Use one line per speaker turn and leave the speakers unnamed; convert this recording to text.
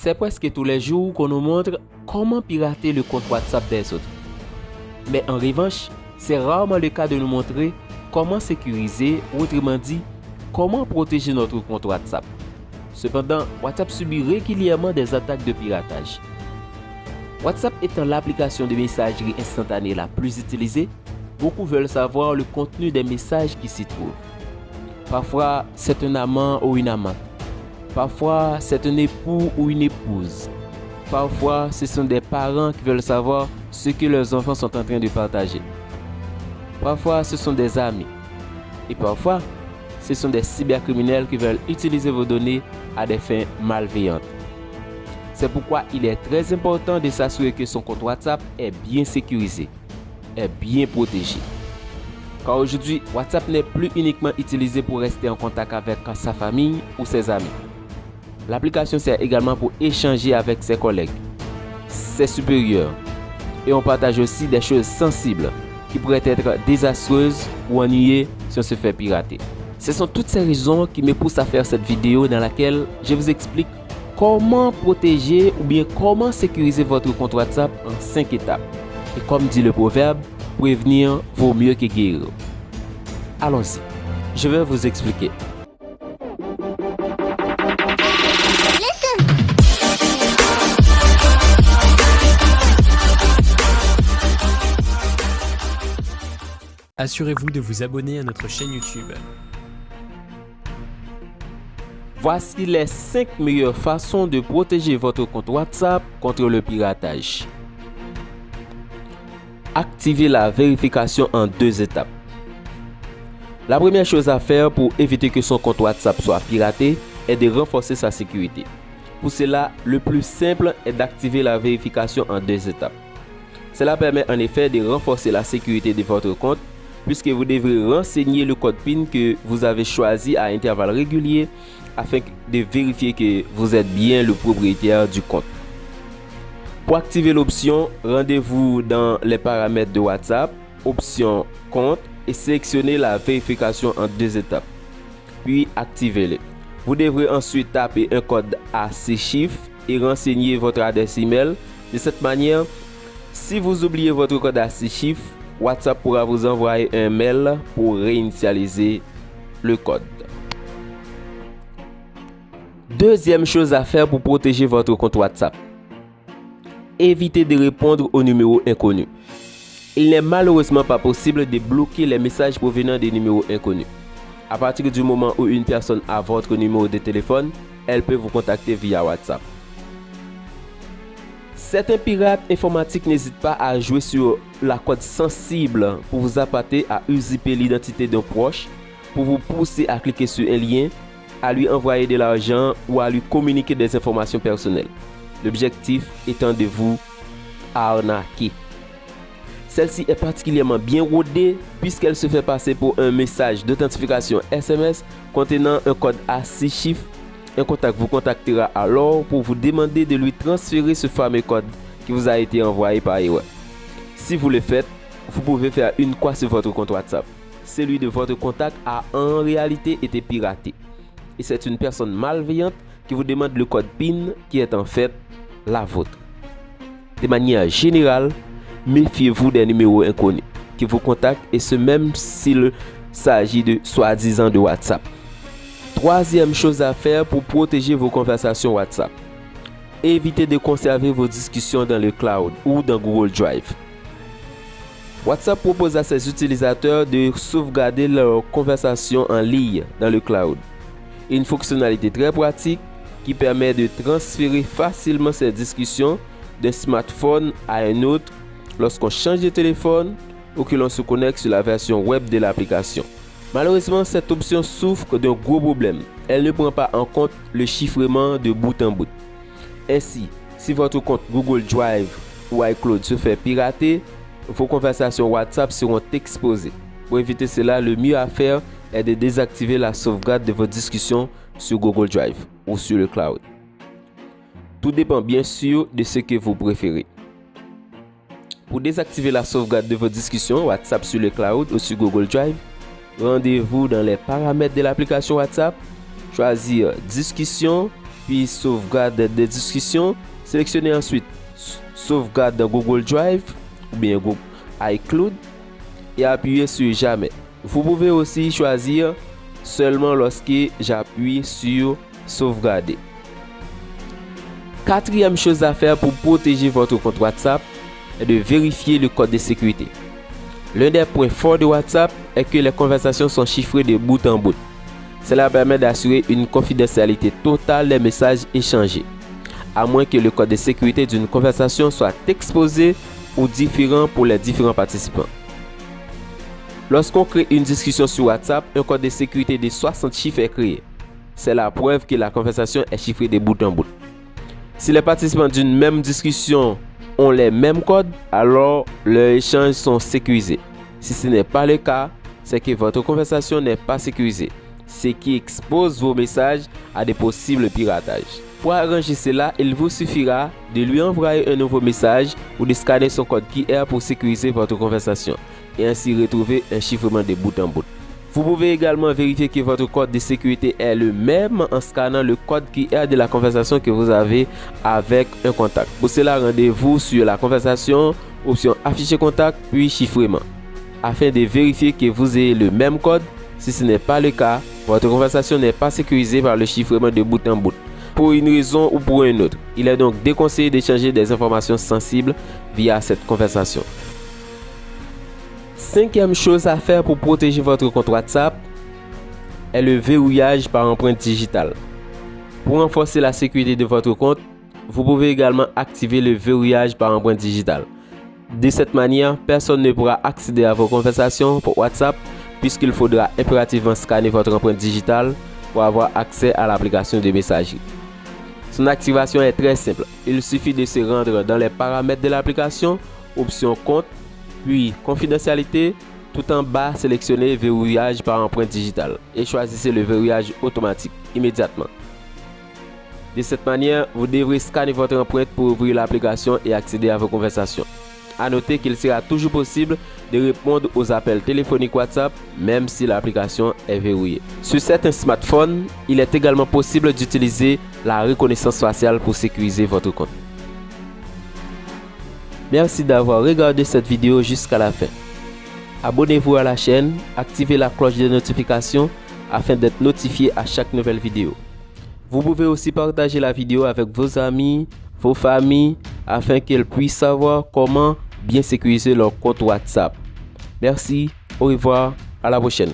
C'est presque tous les jours qu'on nous montre comment pirater le compte WhatsApp des autres. Mais en revanche, c'est rarement le cas de nous montrer comment sécuriser, ou autrement dit, comment protéger notre compte WhatsApp. Cependant, WhatsApp subit régulièrement des attaques de piratage. WhatsApp étant l'application de messagerie instantanée la plus utilisée, beaucoup veulent savoir le contenu des messages qui s'y trouvent. Parfois, c'est un amant ou une amante. Parfois, c'est un époux ou une épouse. Parfois, ce sont des parents qui veulent savoir ce que leurs enfants sont en train de partager. Parfois, ce sont des amis. Et parfois, ce sont des cybercriminels qui veulent utiliser vos données à des fins malveillantes. C'est pourquoi il est très important de s'assurer que son compte WhatsApp est bien sécurisé, est bien protégé. Car aujourd'hui, WhatsApp n'est plus uniquement utilisé pour rester en contact avec sa famille ou ses amis. L'application sert également pour échanger avec ses collègues, ses supérieurs. Et on partage aussi des choses sensibles qui pourraient être désastreuses ou ennuyeuses si on se fait pirater. Ce sont toutes ces raisons qui me poussent à faire cette vidéo dans laquelle je vous explique comment protéger ou bien comment sécuriser votre compte WhatsApp en 5 étapes. Et comme dit le proverbe, prévenir vaut mieux que guérir. Allons-y, je vais vous expliquer.
Assurez-vous de vous abonner à notre chaîne YouTube.
Voici les 5 meilleures façons de protéger votre compte WhatsApp contre le piratage. Activez la vérification en 2 étapes. La première chose à faire pour éviter que son compte WhatsApp soit piraté est de renforcer sa sécurité. Pour cela, le plus simple est d'activer la vérification en 2 étapes. Cela permet en effet de renforcer la sécurité de votre compte puisque vous devrez renseigner le code PIN que vous avez choisi à intervalles réguliers afin de vérifier que vous êtes bien le propriétaire du compte. Pour activer l'option, rendez-vous dans les paramètres de WhatsApp, option compte et sélectionnez la vérification en 2 étapes. Puis activez-le. Vous devrez ensuite taper un code à 6 chiffres et renseigner votre adresse email. De cette manière, si vous oubliez votre code à 6 chiffres, WhatsApp pourra vous envoyer un mail pour réinitialiser le code. Deuxième chose à faire pour protéger votre compte WhatsApp. Évitez de répondre aux numéros inconnus. Il n'est malheureusement pas possible de bloquer les messages provenant des numéros inconnus. À partir du moment où une personne a votre numéro de téléphone, elle peut vous contacter via WhatsApp. Certains pirates informatiques n'hésitent pas à jouer sur la code sensible pour vous appâter à usurper l'identité d'un proche, pour vous pousser à cliquer sur un lien, à lui envoyer de l'argent ou à lui communiquer des informations personnelles. L'objectif étant de vous arnaquer. Celle-ci est particulièrement bien rodée puisqu'elle se fait passer pour un message d'authentification SMS contenant un code à 6 chiffres. Un contact vous contactera alors pour vous demander de lui transférer ce fameux code qui vous a été envoyé par erreur. Si vous le faites, vous pouvez faire une croix sur votre compte WhatsApp. Celui de votre contact a en réalité été piraté. Et c'est une personne malveillante qui vous demande le code PIN qui est en fait la vôtre. De manière générale, méfiez-vous des numéros inconnus qui vous contactent et ce même s'il s'agit de soi-disant de WhatsApp. Troisième chose à faire pour protéger vos conversations WhatsApp. Évitez de conserver vos discussions dans le cloud ou dans Google Drive. WhatsApp propose à ses utilisateurs de sauvegarder leurs conversations en ligne dans le cloud. Une fonctionnalité très pratique qui permet de transférer facilement ces discussions d'un smartphone à un autre lorsqu'on change de téléphone ou que l'on se connecte sur la version web de l'application. Malheureusement, cette option souffre d'un gros problème. Elle ne prend pas en compte le chiffrement de bout en bout. Ainsi, si votre compte Google Drive ou iCloud se fait pirater, vos conversations WhatsApp seront exposées. Pour éviter cela, le mieux à faire est de désactiver la sauvegarde de vos discussions sur Google Drive ou sur le cloud. Tout dépend bien sûr de ce que vous préférez. Pour désactiver la sauvegarde de vos discussions WhatsApp sur le cloud ou sur Google Drive, rendez-vous dans les paramètres de l'application WhatsApp, choisir Discussion, puis sauvegarde des discussions. Sélectionnez ensuite sauvegarde dans Google Drive ou bien Google iCloud et appuyez sur jamais. Vous pouvez aussi choisir seulement lorsque j'appuie sur sauvegarder. Quatrième chose à faire pour protéger votre compte WhatsApp est de vérifier le code de sécurité. L'un des points forts de WhatsApp est que les conversations sont chiffrées de bout en bout. Cela permet d'assurer une confidentialité totale des messages échangés, à moins que le code de sécurité d'une conversation soit exposé ou différent pour les différents participants. Lorsqu'on crée une discussion sur WhatsApp, un code de sécurité de 60 chiffres est créé. C'est la preuve que la conversation est chiffrée de bout en bout. Si les participants d'une même discussion ont les mêmes codes, alors leurs échanges sont sécurisés. Si ce n'est pas le cas, c'est que votre conversation n'est pas sécurisée, ce qui expose vos messages à des possibles piratages. Pour arranger cela, il vous suffira de lui envoyer un nouveau message ou de scanner son code QR pour sécuriser votre conversation et ainsi retrouver un chiffrement de bout en bout. Vous pouvez également vérifier que votre code de sécurité est le même en scannant le code QR de la conversation que vous avez avec un contact. Pour cela, rendez-vous sur la conversation, option afficher contact, puis chiffrement, afin de vérifier que vous ayez le même code. Si ce n'est pas le cas, votre conversation n'est pas sécurisée par le chiffrement de bout en bout, pour une raison ou pour une autre. Il est donc déconseillé d'échanger des informations sensibles via cette conversation. Cinquième chose à faire pour protéger votre compte WhatsApp est le verrouillage par empreinte digitale. Pour renforcer la sécurité de votre compte, vous pouvez également activer le verrouillage par empreinte digitale. De cette manière, personne ne pourra accéder à vos conversations pour WhatsApp puisqu'il faudra impérativement scanner votre empreinte digitale pour avoir accès à l'application de messagerie. Son activation est très simple. Il suffit de se rendre dans les paramètres de l'application, option compte, puis confidentialité, tout en bas sélectionnez verrouillage par empreinte digitale et choisissez le verrouillage automatique immédiatement. De cette manière, vous devrez scanner votre empreinte pour ouvrir l'application et accéder à vos conversations. À noter qu'il sera toujours possible de répondre aux appels téléphoniques WhatsApp même si l'application est verrouillée. Sur certains smartphones, il est également possible d'utiliser la reconnaissance faciale pour sécuriser votre compte. Merci d'avoir regardé cette vidéo jusqu'à la fin. Abonnez-vous à la chaîne, activez la cloche de notification afin d'être notifié à chaque nouvelle vidéo. Vous pouvez aussi partager la vidéo avec vos amis, vos familles, afin qu'ils puissent savoir comment bien sécuriser leur compte WhatsApp. Merci, au revoir, à la prochaine.